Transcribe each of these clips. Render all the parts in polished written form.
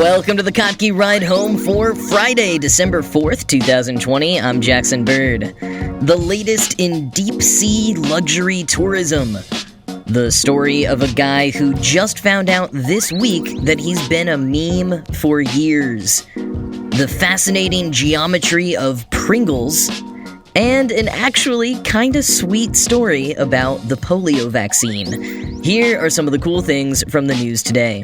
Welcome to the Kottke Ride Home for Friday, December 4th, 2020. I'm Jackson Bird. The latest in deep-sea luxury tourism. The story of a guy who just found out this week that he's been a meme for years. The fascinating geometry of Pringles. And an actually kinda sweet story about the polio vaccine. Here are some of the cool things from the news today.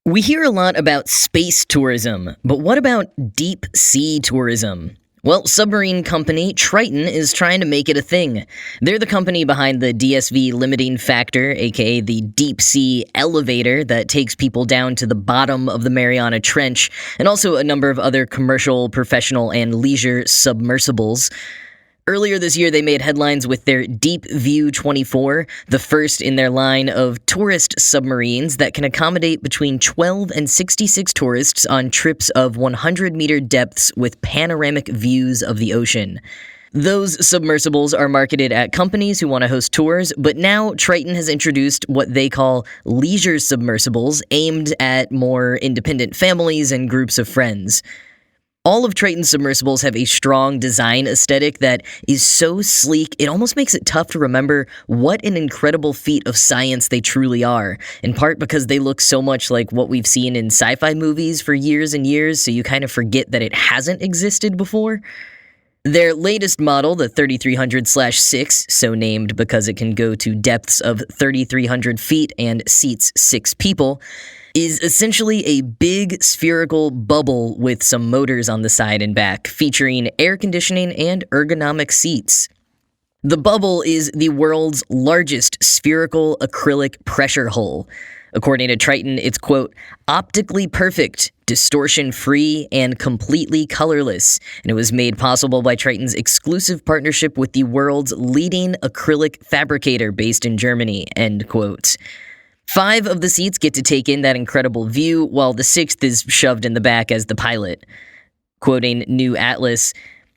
We hear a lot about space tourism, but what about deep sea tourism? Well, submarine company Triton is trying to make it a thing. They're the company behind the DSV limiting factor, aka the deep sea elevator that takes people down to the bottom of the Mariana Trench, and also a number of other commercial, professional, and leisure submersibles. Earlier this year, they made headlines with their Deep View 24, the first in their line of tourist submarines that can accommodate between 12 and 66 tourists on trips of 100-meter depths with panoramic views of the ocean. Those submersibles are marketed at companies who want to host tours, but now Triton has introduced what they call leisure submersibles aimed at more independent families and groups of friends. All of Triton's submersibles have a strong design aesthetic that is so sleek, it almost makes it tough to remember what an incredible feat of science they truly are, in part because they look so much like what we've seen in sci-fi movies for years and years, so you kind of forget that it hasn't existed before. Their latest model, the 3300/6, so named because it can go to depths of 3,300 feet and seats 6 people, is essentially a big spherical bubble with some motors on the side and back, featuring air conditioning and ergonomic seats. The bubble is the world's largest spherical acrylic pressure hull. According to Triton, it's, quote, optically perfect, distortion-free, and completely colorless, and it was made possible by Triton's exclusive partnership with the world's leading acrylic fabricator based in Germany, end quote. 5 of the seats get to take in that incredible view, while the 6th is shoved in the back as the pilot. Quoting New Atlas,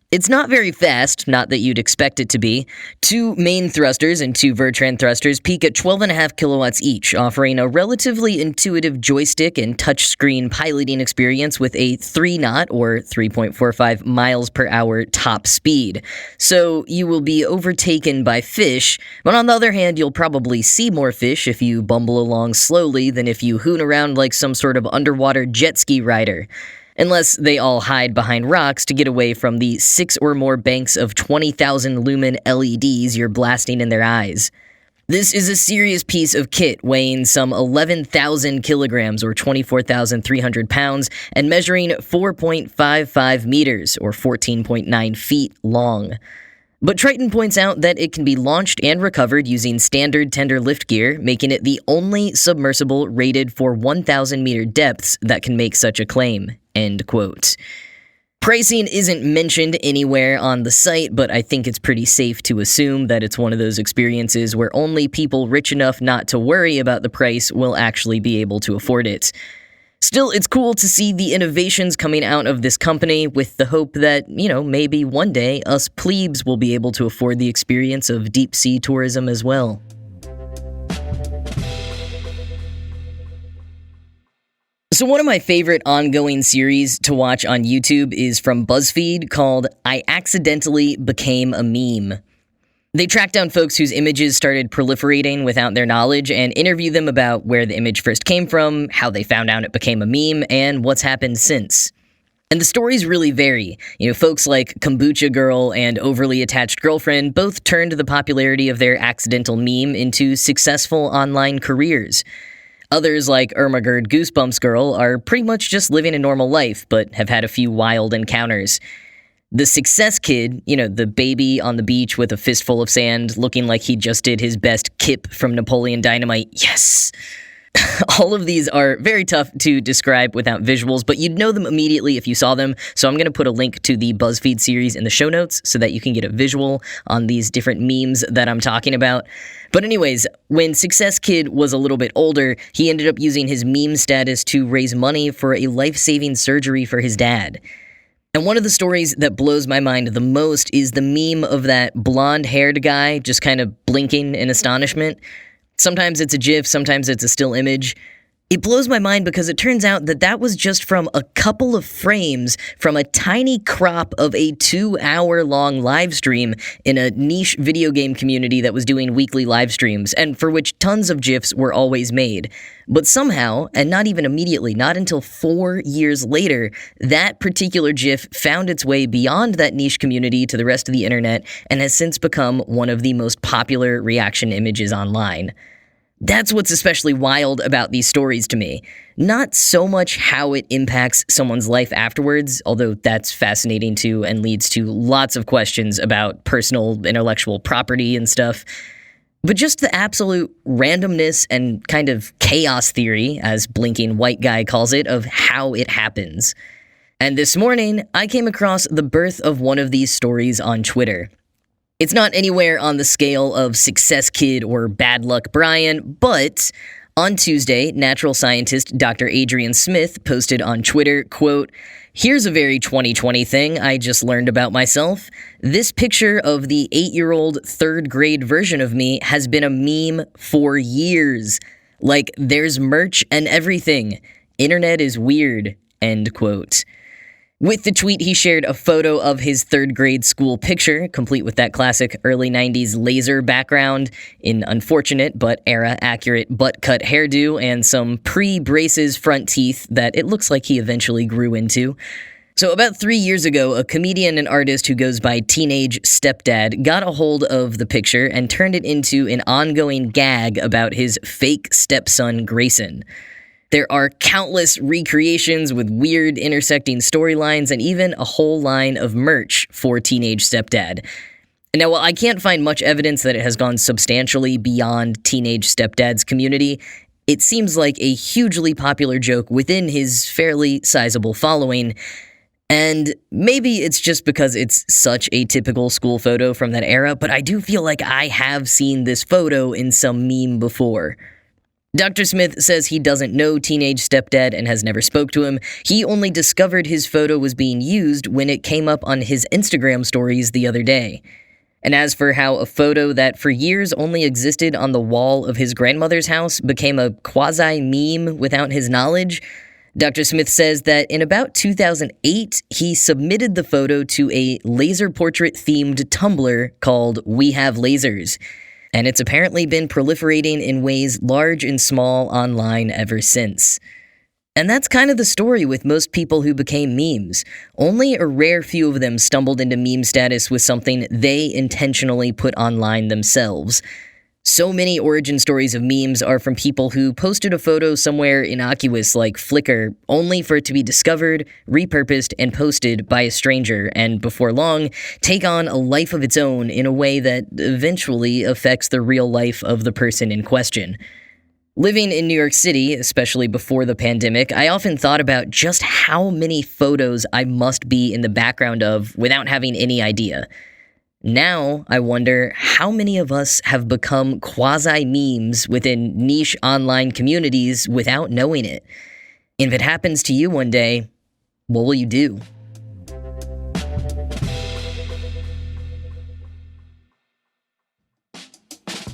it's not very fast, not that you'd expect it to be. 2 main thrusters and 2 Vertran thrusters peak at 12.5 kilowatts each, offering a relatively intuitive joystick and touchscreen piloting experience with a 3-knot or 3.45 miles per hour top speed. So you will be overtaken by fish, but on the other hand, you'll probably see more fish if you bumble along slowly than if you hoon around like some sort of underwater jet ski rider. Unless they all hide behind rocks to get away from the 6 or more banks of 20,000 lumen LEDs you're blasting in their eyes. This is a serious piece of kit weighing some 11,000 kilograms or 24,300 pounds and measuring 4.55 meters or 14.9 feet long. But Triton points out that it can be launched and recovered using standard tender lift gear, making it the only submersible rated for 1,000-meter depths that can make such a claim, end quote. Pricing isn't mentioned anywhere on the site, but I think it's pretty safe to assume that it's one of those experiences where only people rich enough not to worry about the price will actually be able to afford it. Still, it's cool to see the innovations coming out of this company with the hope that, maybe one day us plebes will be able to afford the experience of deep-sea tourism as well. So one of my favorite ongoing series to watch on YouTube is from BuzzFeed called I Accidentally Became a Meme. They track down folks whose images started proliferating without their knowledge and interview them about where the image first came from, how they found out it became a meme, and what's happened since. And the stories really vary. Folks like Kombucha Girl and Overly Attached Girlfriend both turned the popularity of their accidental meme into successful online careers. Others like Ermagerd Goosebumps Girl are pretty much just living a normal life, but have had a few wild encounters. The success kid, the baby on the beach with a fistful of sand looking like he just did his best Kip from Napoleon Dynamite, yes! All of these are very tough to describe without visuals, but you'd know them immediately if you saw them, so I'm going to put a link to the BuzzFeed series in the show notes so that you can get a visual on these different memes that I'm talking about. But anyways, when Success Kid was a little bit older, he ended up using his meme status to raise money for a life-saving surgery for his dad. And one of the stories that blows my mind the most is the meme of that blonde-haired guy just kind of blinking in astonishment. Sometimes it's a GIF, sometimes it's a still image. It blows my mind because it turns out that that was just from a couple of frames from a tiny crop of a 2-hour-long live stream in a niche video game community that was doing weekly live streams, and for which tons of GIFs were always made. But somehow, and not even immediately, not until 4 years later, that particular GIF found its way beyond that niche community to the rest of the internet and has since become one of the most popular reaction images online. That's what's especially wild about these stories to me. Not so much how it impacts someone's life afterwards, although that's fascinating too and leads to lots of questions about personal intellectual property and stuff, but just the absolute randomness and kind of chaos theory, as Blinking White Guy calls it, of how it happens. And this morning, I came across the birth of one of these stories on Twitter. It's not anywhere on the scale of Success Kid or Bad Luck Brian, but on Tuesday, natural scientist Dr. Adrian Smith posted on Twitter, quote, "Here's a very 2020 thing I just learned about myself. This picture of the 8-year-old third grade version of me has been a meme for years. Like, there's merch and everything. Internet is weird," end quote. With the tweet, he shared a photo of his third grade school picture, complete with that classic early 90s laser background, in unfortunate but era-accurate butt-cut hairdo, and some pre-braces front teeth that it looks like he eventually grew into. So about 3 years ago, a comedian and artist who goes by Teenage Stepdad got a hold of the picture and turned it into an ongoing gag about his fake stepson, Grayson. There are countless recreations with weird intersecting storylines and even a whole line of merch for Teenage Stepdad. Now, while I can't find much evidence that it has gone substantially beyond Teenage Stepdad's community, it seems like a hugely popular joke within his fairly sizable following. And maybe it's just because it's such a typical school photo from that era, but I do feel like I have seen this photo in some meme before. Dr. Smith says he doesn't know Teenage Stepdad and has never spoke to him. He only discovered his photo was being used when it came up on his Instagram stories the other day. And as for how a photo that for years only existed on the wall of his grandmother's house became a quasi-meme without his knowledge, Dr. Smith says that in about 2008, he submitted the photo to a laser portrait-themed Tumblr called We Have Lasers. And it's apparently been proliferating in ways large and small online ever since. And that's kind of the story with most people who became memes. Only a rare few of them stumbled into meme status with something they intentionally put online themselves. So many origin stories of memes are from people who posted a photo somewhere innocuous like Flickr, only for it to be discovered, repurposed, and posted by a stranger, and before long, take on a life of its own in a way that eventually affects the real life of the person in question. Living in New York City, especially before the pandemic, I often thought about just how many photos I must be in the background of without having any idea. Now, I wonder how many of us have become quasi-memes within niche online communities without knowing it. And if it happens to you one day, what will you do?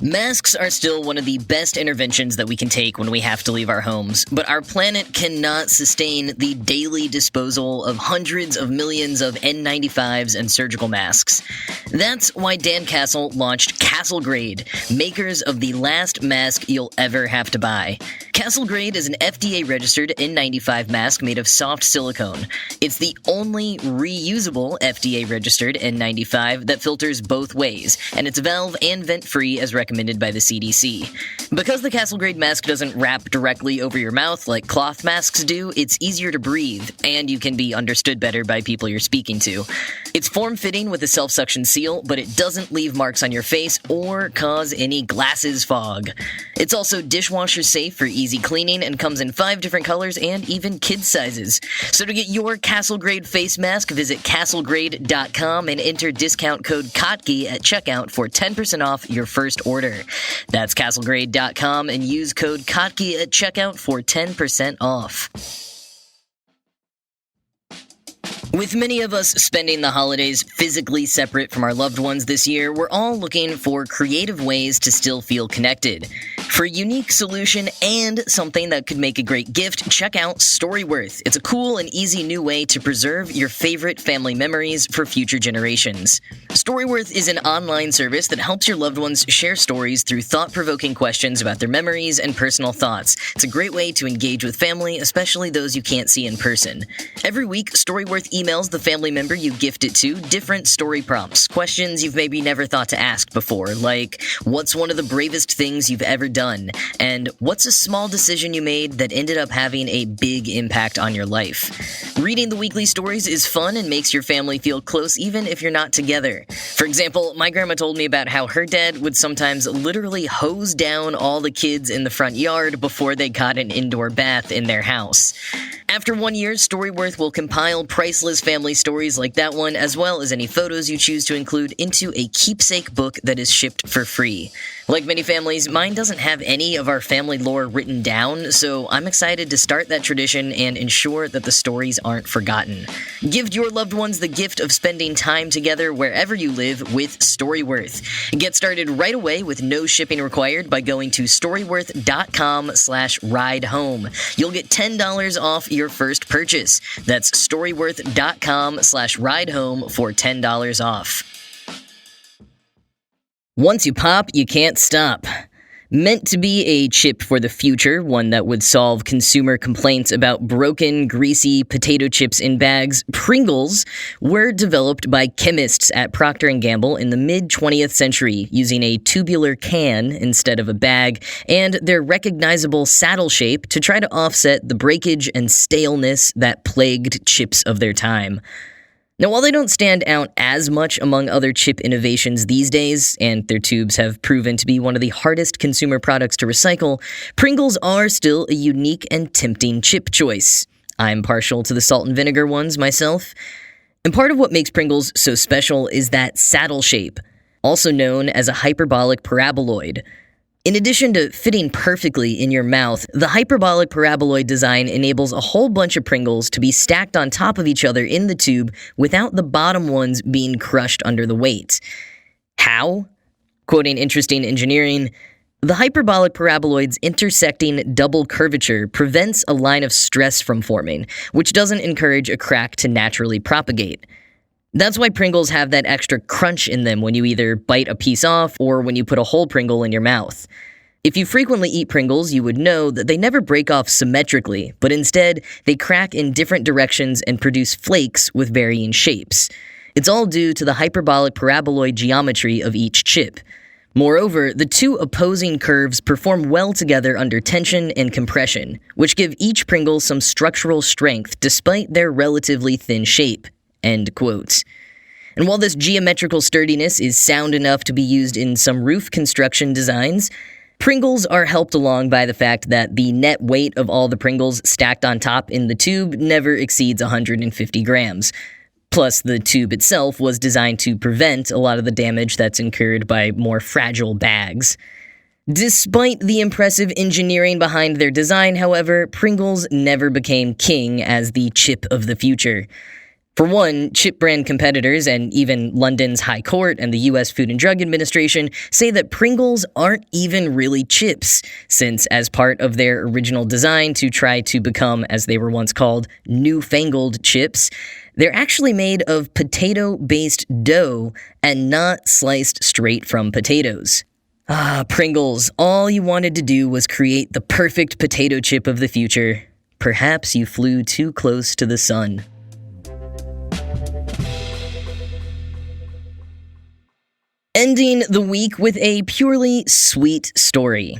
Masks are still one of the best interventions that we can take when we have to leave our homes, but our planet cannot sustain the daily disposal of hundreds of millions of N95s and surgical masks. That's why Dan Castle launched Castle Grade, makers of the last mask you'll ever have to buy. Castle Grade is an FDA-registered N95 mask made of soft silicone. It's the only reusable FDA-registered N95 that filters both ways, and it's valve and vent-free as recommended by the CDC. Because the Castle Grade mask doesn't wrap directly over your mouth like cloth masks do, it's easier to breathe, and you can be understood better by people you're speaking to. It's form-fitting with a self-suction seal, but it doesn't leave marks on your face or cause any glasses fog. It's also dishwasher safe for easy cleaning and comes in 5 different colors and even kids sizes. So to get your Castle Grade face mask, visit castlegrade.com and enter discount code KOTKI at checkout for 10% off your first order. That's castlegrade.com and use code KOTKI at checkout for 10% off. With many of us spending the holidays physically separate from our loved ones this year, we're all looking for creative ways to still feel connected. For a unique solution and something that could make a great gift, check out Storyworth. It's a cool and easy new way to preserve your favorite family memories for future generations. Storyworth is an online service that helps your loved ones share stories through thought-provoking questions about their memories and personal thoughts. It's a great way to engage with family, especially those you can't see in person. Every week, Storyworth emails the family member you gift it to different story prompts, questions you've maybe never thought to ask before, like, what's one of the bravest things you've ever done? And what's a small decision you made that ended up having a big impact on your life? Reading the weekly stories is fun and makes your family feel close even if you're not together. For example, my grandma told me about how her dad would sometimes literally hose down all the kids in the front yard before they got an indoor bath in their house. After 1 year, Storyworth will compile priceless family stories like that one, as well as any photos you choose to include, into a keepsake book that is shipped for free. Like many families, mine doesn't have any of our family lore written down, so I'm excited to start that tradition and ensure that the stories aren't forgotten. Give your loved ones the gift of spending time together wherever you live with Storyworth. Get started right away with no shipping required by going to storyworth.com/ridehome. You'll get $10 off your first purchase. That's storyworth.com/ridehome for $10 off. Once you pop, you can't stop. Meant to be a chip for the future, one that would solve consumer complaints about broken, greasy potato chips in bags, Pringles were developed by chemists at Procter & Gamble in the mid-20th century using a tubular can instead of a bag and their recognizable saddle shape to try to offset the breakage and staleness that plagued chips of their time. Now, while they don't stand out as much among other chip innovations these days, and their tubes have proven to be one of the hardest consumer products to recycle, Pringles are still a unique and tempting chip choice. I'm partial to the salt and vinegar ones myself. And part of what makes Pringles so special is that saddle shape, also known as a hyperbolic paraboloid. In addition to fitting perfectly in your mouth, the hyperbolic paraboloid design enables a whole bunch of Pringles to be stacked on top of each other in the tube without the bottom ones being crushed under the weight. How? Quoting Interesting Engineering, the hyperbolic paraboloid's intersecting double curvature prevents a line of stress from forming, which doesn't encourage a crack to naturally propagate. That's why Pringles have that extra crunch in them when you either bite a piece off or when you put a whole Pringle in your mouth. If you frequently eat Pringles, you would know that they never break off symmetrically, but instead, they crack in different directions and produce flakes with varying shapes. It's all due to the hyperbolic paraboloid geometry of each chip. Moreover, the two opposing curves perform well together under tension and compression, which give each Pringle some structural strength despite their relatively thin shape. End quote. And while this geometrical sturdiness is sound enough to be used in some roof construction designs, Pringles are helped along by the fact that the net weight of all the Pringles stacked on top in the tube never exceeds 150 grams. Plus, the tube itself was designed to prevent a lot of the damage that's incurred by more fragile bags. Despite the impressive engineering behind their design, however, Pringles never became king as the chip of the future. For one, chip brand competitors and even London's High Court and the US Food and Drug Administration say that Pringles aren't even really chips, since as part of their original design to try to become, as they were once called, newfangled chips, they're actually made of potato-based dough and not sliced straight from potatoes. Ah, Pringles, all you wanted to do was create the perfect potato chip of the future. Perhaps you flew too close to the sun. Ending the week with a purely sweet story.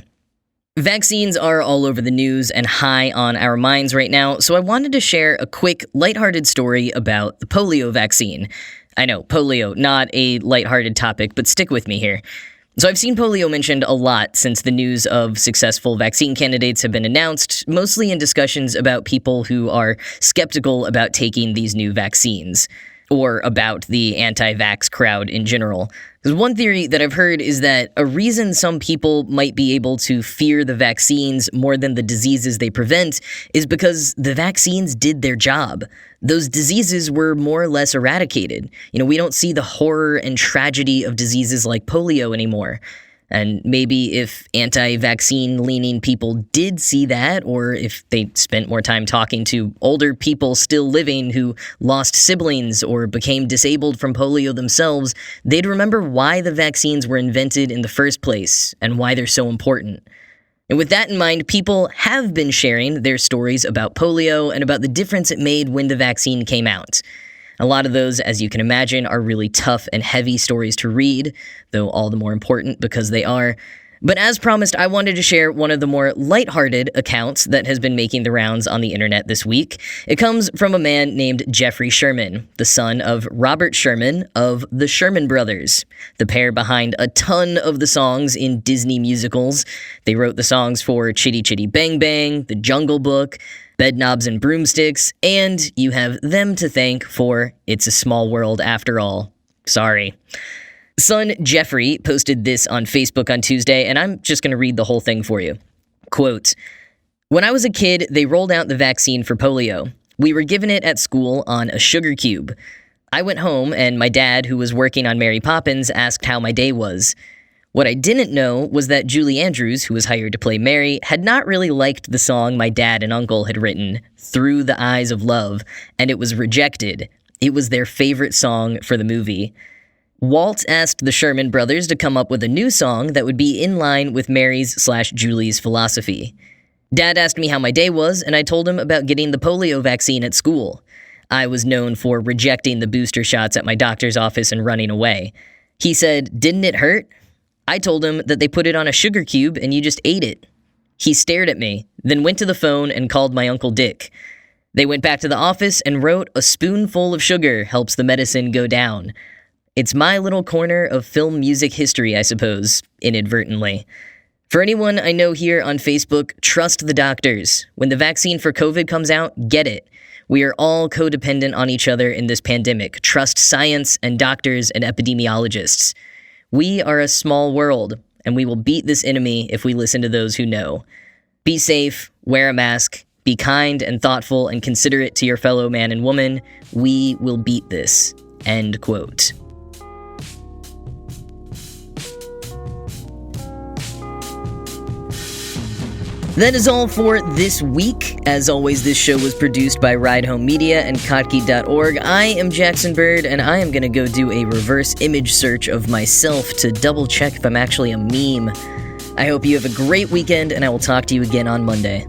Vaccines are all over the news and high on our minds right now, so I wanted to share a quick, lighthearted story about the polio vaccine. I know, polio, not a lighthearted topic, but stick with me here. So I've seen polio mentioned a lot since the news of successful vaccine candidates have been announced, mostly in discussions about people who are skeptical about taking these new vaccines, or about the anti-vax crowd in general. Because one theory that I've heard is that a reason some people might be able to fear the vaccines more than the diseases they prevent is because the vaccines did their job. Those diseases were more or less eradicated. We don't see the horror and tragedy of diseases like polio anymore. And maybe if anti-vaccine leaning people did see that, or if they spent more time talking to older people still living who lost siblings or became disabled from polio themselves, they'd remember why the vaccines were invented in the first place and why they're so important. And with that in mind, people have been sharing their stories about polio and about the difference it made when the vaccine came out. A lot of those, as you can imagine, are really tough and heavy stories to read, though all the more important because they are. But as promised, I wanted to share one of the more lighthearted accounts that has been making the rounds on the internet this week. It comes from a man named Jeffrey Sherman, the son of Robert Sherman of the Sherman Brothers, the pair behind a ton of the songs in Disney musicals. They wrote the songs for Chitty Chitty Bang Bang, The Jungle Book, Bedknobs and Broomsticks, and you have them to thank for It's a Small World After All. Sorry. Son Jeffrey posted this on Facebook on Tuesday, and I'm just going to read the whole thing for you. Quote, "When I was a kid, they rolled out the vaccine for polio. We were given it at school on a sugar cube. I went home, and my dad, who was working on Mary Poppins, asked how my day was. What I didn't know was that Julie Andrews, who was hired to play Mary, had not really liked the song my dad and uncle had written, Through the Eyes of Love, and it was rejected. It was their favorite song for the movie. Walt asked the Sherman Brothers to come up with a new song that would be in line with Mary's/Julie's philosophy. Dad asked me how my day was, and I told him about getting the polio vaccine at school. I was known for rejecting the booster shots at my doctor's office and running away. He said, 'Didn't it hurt?' I told him that they put it on a sugar cube and you just ate it. He stared at me, then went to the phone and called my Uncle Dick. They went back to the office and wrote, 'A spoonful of sugar helps the medicine go down.' It's my little corner of film music history, I suppose, inadvertently. For anyone I know here on Facebook, trust the doctors. When the vaccine for COVID comes out, get it. We are all codependent on each other in this pandemic. Trust science and doctors and epidemiologists. We are a small world, and we will beat this enemy if we listen to those who know. Be safe, wear a mask, be kind and thoughtful and considerate to your fellow man and woman. We will beat this." End quote. That is all for this week. As always, this show was produced by Ride Home Media and Kottke.org. I am Jackson Bird, and I am going to go do a reverse image search of myself to double check if I'm actually a meme. I hope you have a great weekend, and I will talk to you again on Monday.